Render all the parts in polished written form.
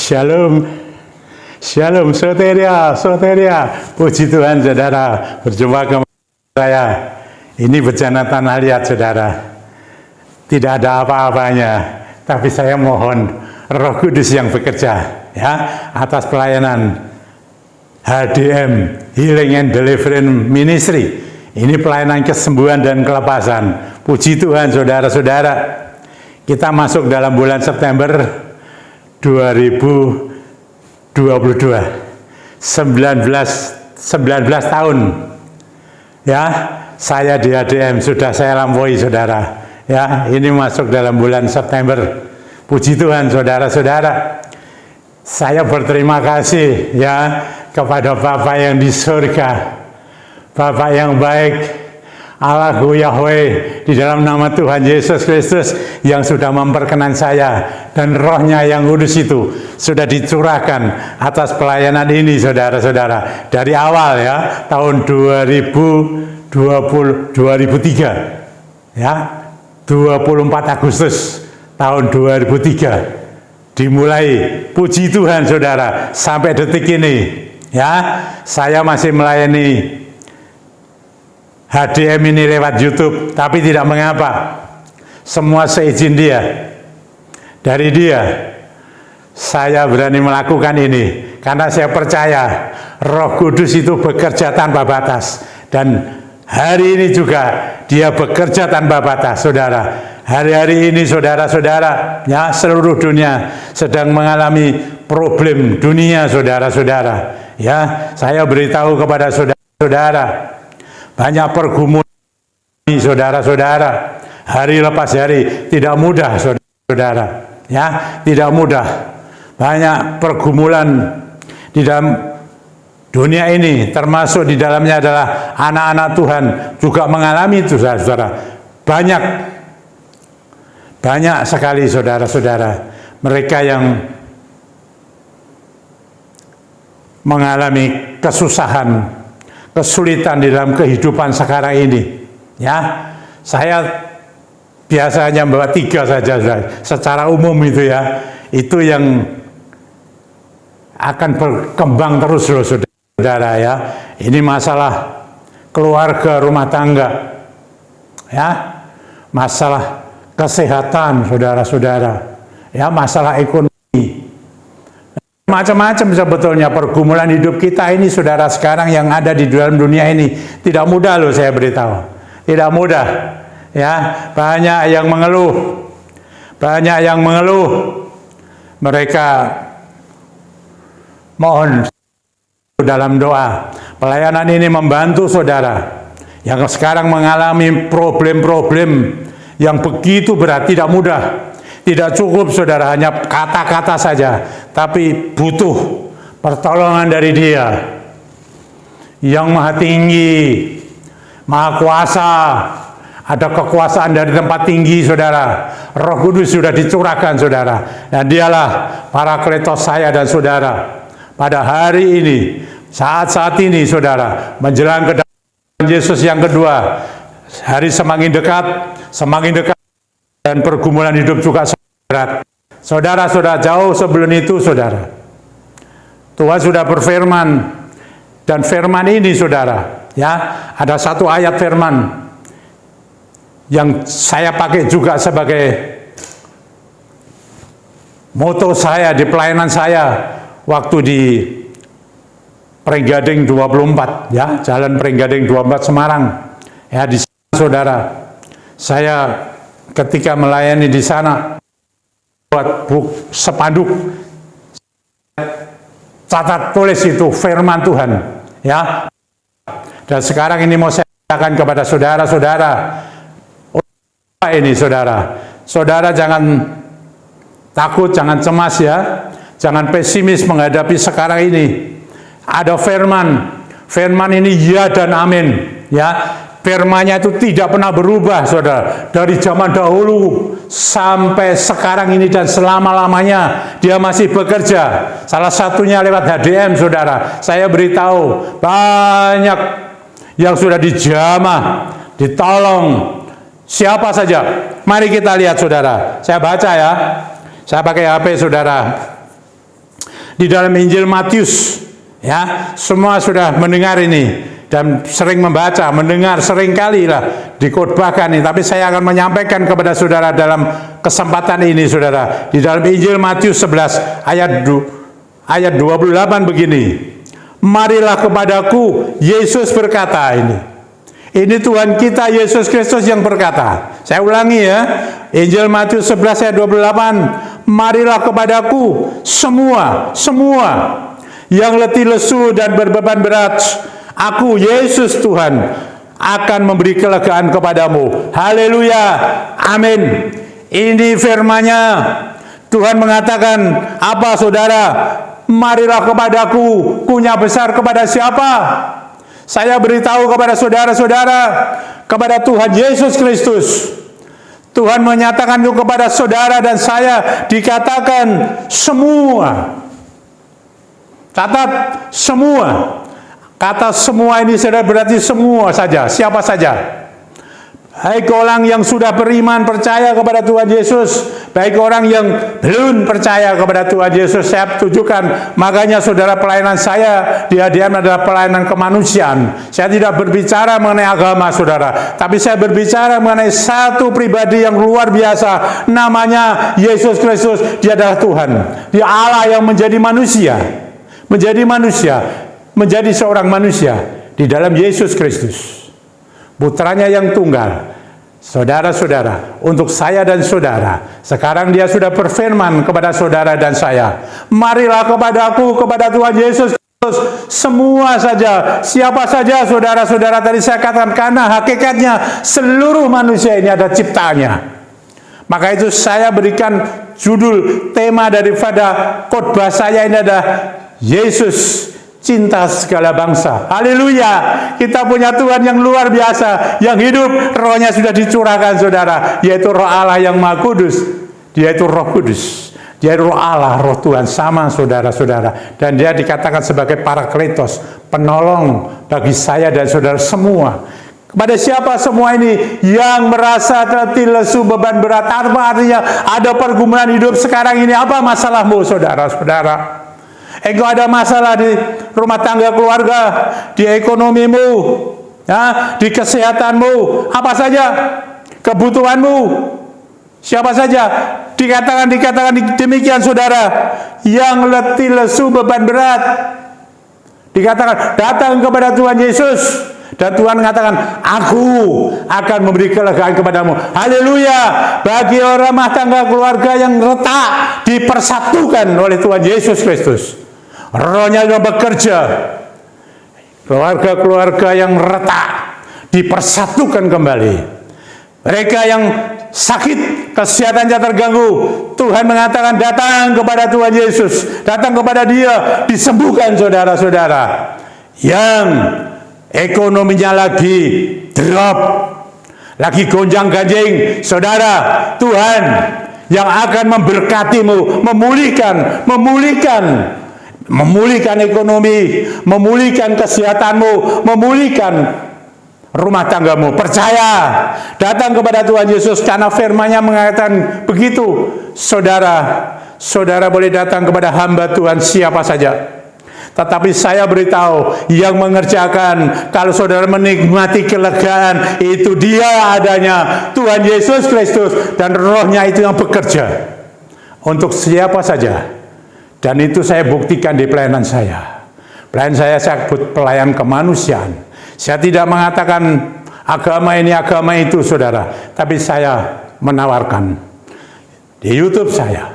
Shalom, shalom, soteria, soteria. Puji Tuhan, saudara. Berjumpa kembali saya. Ini bencana tanah liat, saudara. Tidak ada apa-apanya, tapi saya mohon Roh Kudus yang bekerja, ya, atas pelayanan HDM, Healing and Deliverance Ministry. Ini pelayanan kesembuhan dan kelepasan. Puji Tuhan, saudara-saudara. Kita masuk dalam bulan September 2022. 19 tahun. Ya, saya di HDM sudah saya lampaui, saudara. Ya, ini masuk dalam bulan September. Puji Tuhan, saudara-saudara. Saya berterima kasih ya kepada Bapak yang di surga, Bapak yang baik, Allahku Yahweh, di dalam nama Tuhan Yesus Kristus yang sudah memperkenan saya, dan rohnya yang kudus itu sudah dicurahkan atas pelayanan ini, saudara-saudara, dari awal ya, tahun 2003 ya, 24 Agustus tahun 2003 dimulai. Puji Tuhan, saudara, sampai detik ini ya, saya masih melayani HDM ini lewat YouTube, tapi tidak mengapa. Semua seizin Dia. Dari Dia, saya berani melakukan ini, karena saya percaya Roh Kudus itu bekerja tanpa batas. Dan hari ini juga Dia bekerja tanpa batas, saudara. Hari-hari ini, saudara-saudara, ya, seluruh dunia sedang mengalami problem dunia, saudara-saudara. Ya, saya beritahu kepada saudara-saudara, banyak pergumulan, saudara-saudara, hari lepas hari, tidak mudah, saudara-saudara, ya, tidak mudah. Banyak pergumulan di dalam dunia ini, termasuk di dalamnya adalah anak-anak Tuhan juga mengalami itu, saudara-saudara. Banyak sekali, saudara-saudara, mereka yang mengalami kesusahan, kesulitan di dalam kehidupan sekarang ini. Ya, saya biasanya bawa 3 saja, secara umum itu ya, itu yang akan berkembang terus, loh, saudara ya. Ini masalah keluarga, rumah tangga, ya, masalah kesehatan, saudara-saudara, ya, masalah ekonomi, macam-macam sebetulnya pergumulan hidup kita ini, saudara, sekarang yang ada di dalam dunia ini tidak mudah, loh, saya beritahu, tidak mudah, ya. Banyak yang mengeluh, mereka mohon dalam doa. Pelayanan ini membantu saudara yang sekarang mengalami problem-problem yang begitu berat, tidak mudah. Tidak cukup, saudara, hanya kata-kata saja, tapi butuh pertolongan dari Dia yang Maha Tinggi, Maha Kuasa. Ada kekuasaan dari tempat tinggi, saudara. Roh Kudus sudah dicurahkan, saudara, dan Dialah Parakletos saya dan saudara pada hari ini, saat-saat ini, saudara, menjelang kedatangan Yesus yang kedua. Hari semakin dekat, dan pergumulan hidup juga berat. Saudara, sudah jauh sebelum itu, saudara, Tuhan sudah berfirman, dan firman ini, saudara, ya, ada satu ayat firman yang saya pakai juga sebagai moto saya di pelayanan saya waktu di Pringgading 24, ya, Jalan Pringgading 24 Semarang, ya, di sana, saudara. Saya ketika melayani di sana buat spanduk, catat tulis itu firman Tuhan, ya. Dan sekarang ini mau saya katakan kepada saudara-saudara, ini, saudara jangan takut, jangan cemas, ya, jangan pesimis menghadapi sekarang ini. Ada firman ini ya dan amin, ya. Firman-Nya itu tidak pernah berubah, saudara, dari zaman dahulu sampai sekarang ini dan selama-lamanya Dia masih bekerja. Salah satunya lewat HDM, saudara. Saya beritahu, banyak yang sudah dijamah, ditolong. Siapa saja? Mari kita lihat, saudara. Saya baca, ya. Saya pakai HP, saudara. di dalam Injil Matius. Ya, semua sudah mendengar ini dan sering membaca, mendengar sering kali lah dikhotbahkan ini. Tapi saya akan menyampaikan kepada saudara dalam kesempatan ini, saudara. Di dalam Injil Matius 11 ayat 28 begini. Marilah kepadaku, Yesus berkata ini. Ini Tuhan kita Yesus Kristus yang berkata. Saya ulangi ya. Injil Matius 11 ayat 28. Marilah kepadaku semua yang letih lesu dan berbeban berat. Aku Yesus Tuhan akan memberi kelegaan kepadamu. Haleluya. Amin. Ini firman-Nya. Tuhan mengatakan apa, saudara? Marilah kepadaku. Kunya besar kepada siapa? Saya beritahu kepada saudara-saudara, kepada Tuhan Yesus Kristus. Tuhan menyatakan itu kepada saudara dan saya, dikatakan semua. Catat, semua. Kata semua ini saudara berarti semua saja, siapa saja. Baik orang yang sudah beriman percaya kepada Tuhan Yesus, baik orang yang belum percaya kepada Tuhan Yesus, saya tunjukkan. Makanya saudara, pelayanan saya di HDM adalah pelayanan kemanusiaan. Saya tidak berbicara mengenai agama saudara, tapi saya berbicara mengenai satu pribadi yang luar biasa, namanya Yesus Kristus. Dia adalah Tuhan, Dia Allah yang menjadi manusia, menjadi seorang manusia di dalam Yesus Kristus, putranya yang tunggal. Saudara-saudara, untuk saya dan saudara, sekarang Dia sudah berfirman kepada saudara dan saya, marilah kepadaku, kepada Tuhan Yesus Kristus, semua saja, siapa saja saudara-saudara. Tadi saya katakan, karena hakikatnya seluruh manusia ini ada ciptaannya. Maka itu saya berikan judul tema daripada khotbah saya ini adalah Yesus cinta segala bangsa. Haleluya. Kita punya Tuhan yang luar biasa, yang hidup, rohnya sudah dicurahkan saudara, yaitu roh Allah yang Maha Kudus. Dia itu Roh Kudus, Dia roh Allah, roh Tuhan sama saudara-saudara. Dan Dia dikatakan sebagai Parakletos, penolong bagi saya dan saudara semua. Kepada siapa semua ini? Yang merasa letih lesu beban berat. Apa artinya? Ada pergumulan hidup sekarang ini. Apa masalahmu saudara-saudara? Engkau ada masalah di rumah tangga keluarga, di ekonomimu, ya, di kesehatanmu, apa saja kebutuhanmu, siapa saja, dikatakan demikian saudara, yang letih lesu beban berat, dikatakan datang kepada Tuhan Yesus. Dan Tuhan mengatakan, aku akan memberi kelegaan kepadamu. Haleluya. Bagi orang rumah tangga keluarga yang retak, dipersatukan oleh Tuhan Yesus Kristus. Rohnya yang bekerja. Keluarga-keluarga yang retak dipersatukan kembali. Mereka yang sakit, kesehatannya terganggu, Tuhan mengatakan datang kepada Tuhan Yesus, datang kepada Dia, disembuhkan saudara-saudara. Yang ekonominya lagi drop, lagi gonjang-ganjing, saudara, Tuhan yang akan memberkatimu, memulihkan ekonomi, memulihkan kesehatanmu, memulihkan rumah tanggamu. Percaya, datang kepada Tuhan Yesus, karena firman-Nya mengatakan begitu. Saudara boleh datang kepada hamba Tuhan siapa saja. Tetapi saya beritahu, yang mengerjakan, kalau saudara menikmati kelegaan, itu Dia adanya, Tuhan Yesus Kristus, dan rohnya itu yang bekerja untuk siapa saja. Dan itu saya buktikan di pelayanan saya. Pelayanan saya sebut pelayan kemanusiaan. Saya tidak mengatakan agama ini, agama itu, saudara. Tapi saya menawarkan di YouTube saya,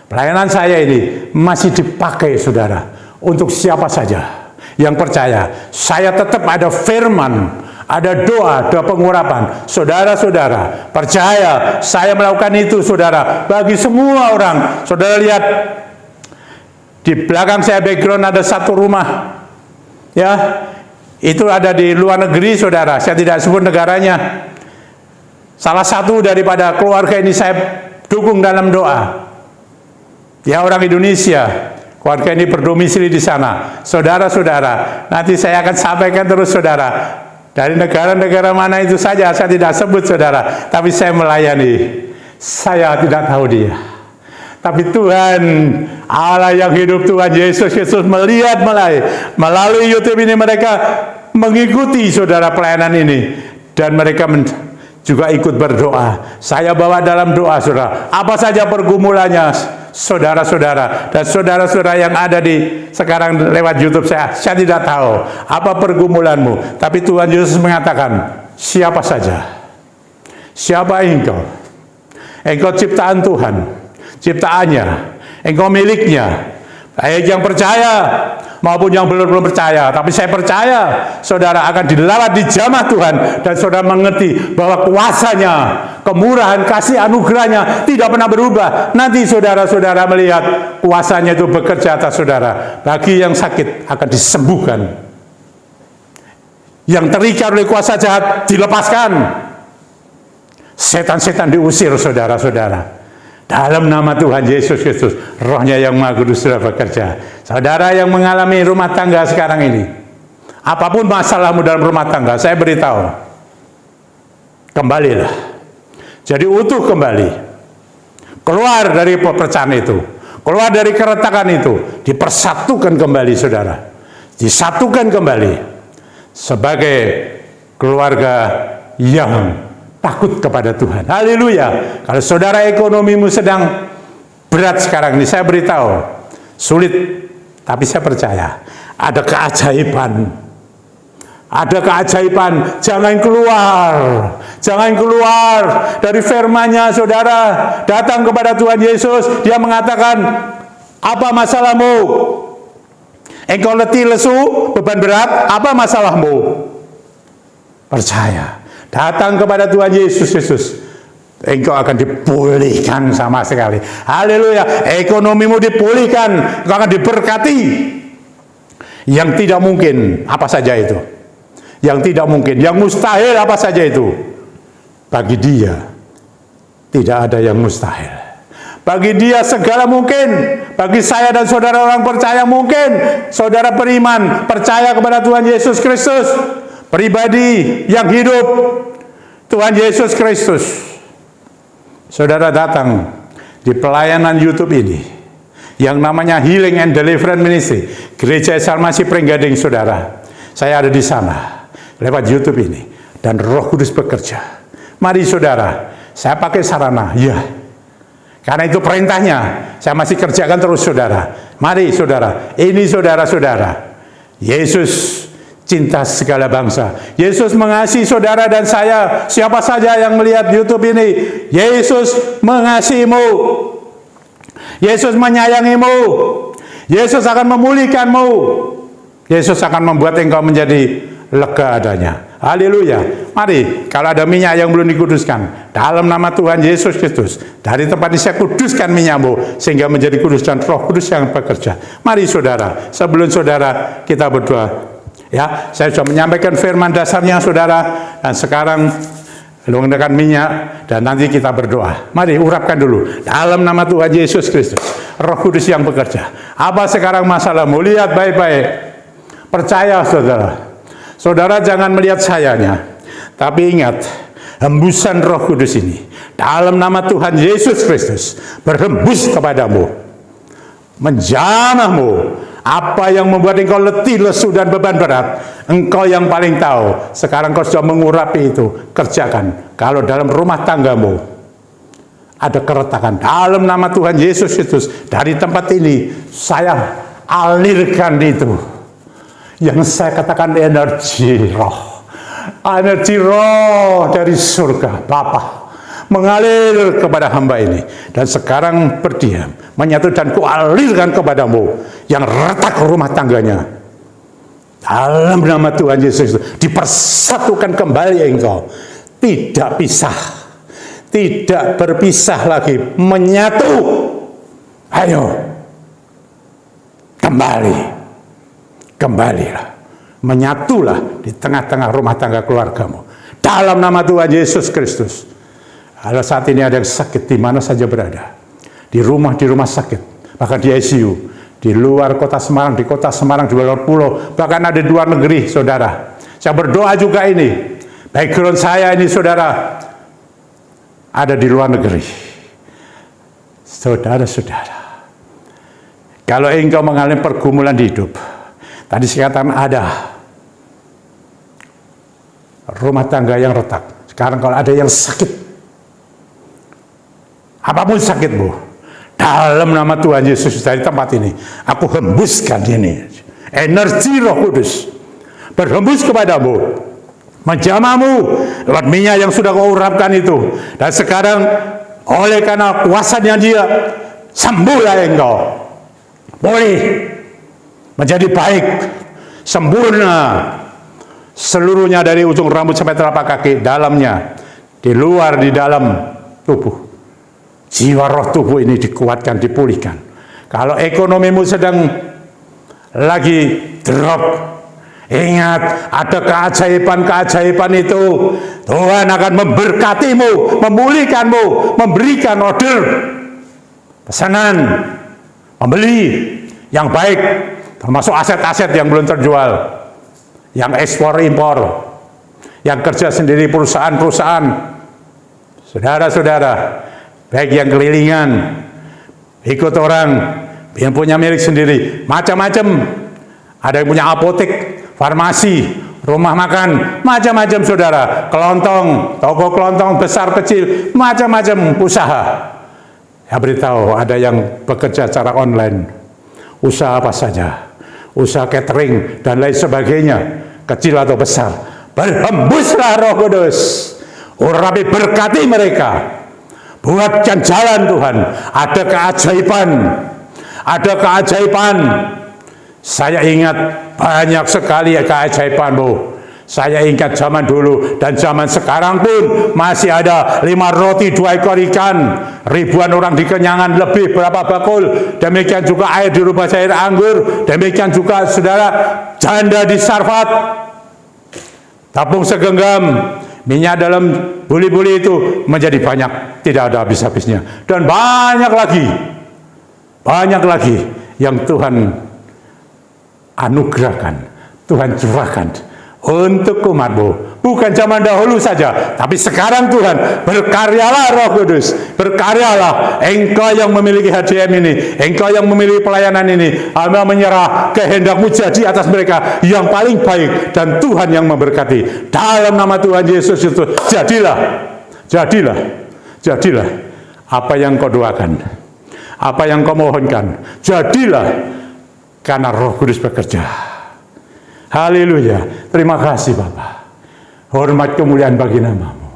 pelayanan saya ini masih dipakai, saudara, untuk siapa saja yang percaya. Saya tetap ada firman, ada doa, doa pengurapan. Saudara-saudara percaya, saya melakukan itu, saudara, bagi semua orang. Saudara lihat, di belakang saya background ada satu rumah, ya, itu ada di luar negeri, saudara. Saya tidak sebut negaranya. Salah satu daripada keluarga ini saya dukung dalam doa. Dia orang Indonesia. Keluarga ini berdomisili di sana. Saudara-saudara, nanti saya akan sampaikan terus, saudara. Dari negara-negara mana itu saja, saya tidak sebut, saudara. Tapi saya melayani. Saya tidak tahu dia. Tapi Tuhan, Allah yang hidup, Tuhan Yesus Kristus melihat melalui YouTube ini mereka mengikuti saudara pelayanan ini. Dan mereka juga ikut berdoa. Saya bawa dalam doa saudara. Apa saja pergumulannya saudara-saudara dan saudara-saudara yang ada di sekarang lewat YouTube saya tidak tahu apa pergumulanmu. Tapi Tuhan Yesus mengatakan, siapa saja, siapa engkau? Engkau ciptaan Tuhan, ciptaannya, engkau miliknya. Baik yang percaya maupun yang belum percaya, tapi saya percaya saudara akan dilawat di jamah Tuhan dan saudara mengerti bahwa kuasanya, kemurahan, kasih anugerahnya tidak pernah berubah. Nanti saudara-saudara melihat kuasanya itu bekerja atas saudara. Bagi yang sakit akan disembuhkan, yang terikat oleh kuasa jahat dilepaskan, setan-setan diusir saudara-saudara. Dalam nama Tuhan Yesus Kristus, Rohnya yang Maha Kudus sudah bekerja. Saudara yang mengalami rumah tangga sekarang ini, apapun masalahmu dalam rumah tangga, saya beritahu, kembalilah. Jadi utuh kembali. Keluar dari pepecahan itu, keluar dari keretakan itu, dipersatukan kembali saudara. Disatukan kembali sebagai keluarga yang takut kepada Tuhan. Haleluya. Kalau saudara ekonomimu sedang berat sekarang ini, saya beritahu, sulit, tapi saya percaya ada keajaiban. Ada keajaiban. Jangan keluar dari firman-Nya saudara. Datang kepada Tuhan Yesus. Dia mengatakan, apa masalahmu? Engkau letih lesu, beban berat, apa masalahmu? Percaya. Datang kepada Tuhan Yesus Kristus, engkau akan dipulihkan sama sekali. Haleluya. Ekonomimu dipulihkan, engkau akan diberkati. Yang tidak mungkin, apa saja itu? Yang tidak mungkin, yang mustahil apa saja itu? Bagi Dia tidak ada yang mustahil. Bagi Dia segala mungkin. Bagi saya dan saudara orang percaya mungkin. Saudara beriman, percaya kepada Tuhan Yesus Kristus, pribadi yang hidup, Tuhan Yesus Kristus. Saudara datang di pelayanan YouTube ini yang namanya Healing and Deliverance Ministry, Gereja Salmasi Pringgading saudara. Saya ada di sana lewat YouTube ini dan Roh Kudus bekerja. Mari saudara, saya pakai sarana, ya. Karena itu perintahnya, saya masih kerjakan terus saudara. Mari saudara, ini saudara-saudara. Yesus cinta segala bangsa. Yesus mengasihi saudara dan saya. Siapa saja yang melihat YouTube ini, Yesus mengasihimu. Yesus menyayangimu. Yesus akan memulihkanmu. Yesus akan membuat engkau menjadi lega adanya. Haleluya. Mari, kalau ada minyak yang belum dikuduskan, dalam nama Tuhan Yesus Kristus, dari tempat ini saya kuduskan minyakmu, sehingga menjadi kudus dan Roh Kudus yang bekerja. Mari saudara, sebelum saudara kita berdoa, ya, saya sudah menyampaikan firman dasarnya saudara, dan sekarang menggunakan minyak, dan nanti kita berdoa. Mari urapkan dulu, dalam nama Tuhan Yesus Kristus, Roh Kudus yang bekerja. Apa sekarang masalahmu? Lihat baik-baik. Percaya saudara. Saudara jangan melihat sayanya, tapi ingat, hembusan Roh Kudus ini dalam nama Tuhan Yesus Kristus berhembus kepadamu, menjamahmu. Apa yang membuat engkau letih, lesu, dan beban berat, engkau yang paling tahu. Sekarang kau sudah mengurapi itu, kerjakan. Kalau dalam rumah tanggamu ada keretakan, dalam nama Tuhan Yesus Kristus, dari tempat ini saya alirkan itu. Yang saya katakan energi roh dari surga Bapa mengalir kepada hamba ini, dan sekarang berdiam, menyatu, dan kualirkan kepadamu yang retak rumah tangganya. Dalam nama Tuhan Yesus dipersatukan kembali engkau, tidak pisah, tidak berpisah lagi, menyatu. Ayo kembalilah, menyatulah di tengah-tengah rumah tangga keluargamu dalam nama Tuhan Yesus Kristus. Kalau saat ini ada yang sakit di mana saja berada, di rumah sakit, bahkan di ICU, di luar kota Semarang, di kota Semarang, di luar pulau, bahkan ada di luar negeri saudara. Saya berdoa juga ini, background saya ini saudara ada di luar negeri. Saudara-saudara, kalau engkau mengalami pergumulan di hidup, tadi saya katakan ada rumah tangga yang retak. Sekarang kalau ada yang sakit, apapun sakitmu, dalam nama Tuhan Yesus dari tempat ini, aku hembuskan ini, energi Roh Kudus berhembus kepadamu, menjamahmu lewat minyak yang sudah kau urapkan itu. Dan sekarang oleh karena kuasanya Dia, sembuhlah engkau, boleh menjadi baik, sempurna, seluruhnya dari ujung rambut sampai telapak kaki, dalamnya, di luar, di dalam tubuh. Jiwa roh tubuh ini dikuatkan, dipulihkan. Kalau ekonomimu sedang lagi drop, ingat, ada keajaiban-keajaiban itu. Tuhan akan memberkatimu, memulihkanmu, memberikan order, pesanan, membeli yang baik, termasuk aset-aset yang belum terjual, yang ekspor impor, yang kerja sendiri perusahaan-perusahaan. Saudara-saudara, baik yang kelilingan, ikut orang, yang punya milik sendiri, macam-macam. Ada yang punya apotek, farmasi, rumah makan, macam-macam saudara, kelontong, toko kelontong besar kecil, macam-macam usaha. Ya beritahu, ada yang bekerja secara online, usaha apa saja, usaha catering dan lain sebagainya, kecil atau besar, berhembuslah Roh Kudus, urapi, berkati mereka, buatkan jalan Tuhan. Ada keajaiban, ada keajaiban. Saya ingat banyak sekali keajaibanmu. Saya ingat zaman dulu dan zaman sekarang pun masih ada 5 roti 2 ekor ikan, ribuan orang dikenyangan, lebih berapa bakul. Demikian juga air di rumah saya, air anggur. Demikian juga saudara, janda di Sarfat, tabung segenggam minyak dalam buli-buli itu menjadi banyak, tidak ada habis-habisnya. Dan banyak lagi yang Tuhan anugerahkan, Tuhan curahkan untuk umatmu. Bukan zaman dahulu saja, tapi sekarang Tuhan, berkaryalah Roh Kudus, berkaryalah. Engkau yang memiliki HDM ini, engkau yang memiliki pelayanan ini, hamba menyerah kehendakmu jadi atas mereka yang paling baik, dan Tuhan yang memberkati. Dalam nama Tuhan Yesus itu, jadilah apa yang kau doakan, apa yang kau mohonkan, jadilah, karena Roh Kudus bekerja. Haleluya. Terima kasih Bapa. Hormat kemuliaan bagi namamu.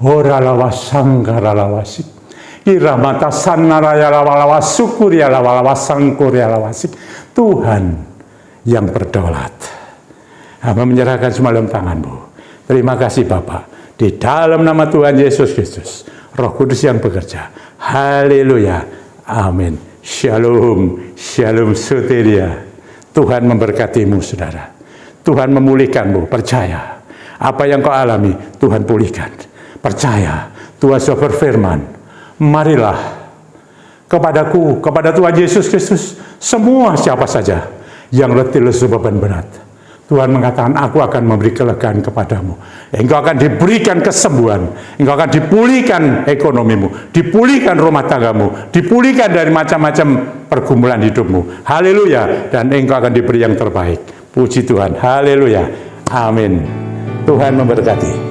Horalawasangkaralawasik, iramatasannarayalawalawasukurialawalawasangkurialawasik. Tuhan yang berdaulat. Hamba menyerahkan semua dalam tanganmu. Terima kasih Bapa. Di dalam nama Tuhan Yesus Kristus, Roh Kudus yang bekerja. Haleluya. Amin. Shalom, shalom soteria. Tuhan memberkatimu saudara. Tuhan memulihkanmu, percaya. Apa yang kau alami, Tuhan pulihkan. Percaya, Tuhan sudah berfirman, marilah kepadaku, kepada Tuhan Yesus Kristus, semua siapa saja yang letih lesu beban berat. Tuhan mengatakan, aku akan memberi kelegaan kepadamu. Engkau akan diberikan kesembuhan. Engkau akan dipulihkan ekonomimu, dipulihkan rumah tanggamu, dipulihkan dari macam-macam pergumulan hidupmu. Haleluya. Dan engkau akan diberi yang terbaik. Puji Tuhan. Haleluya. Amin. Tuhan memberkati.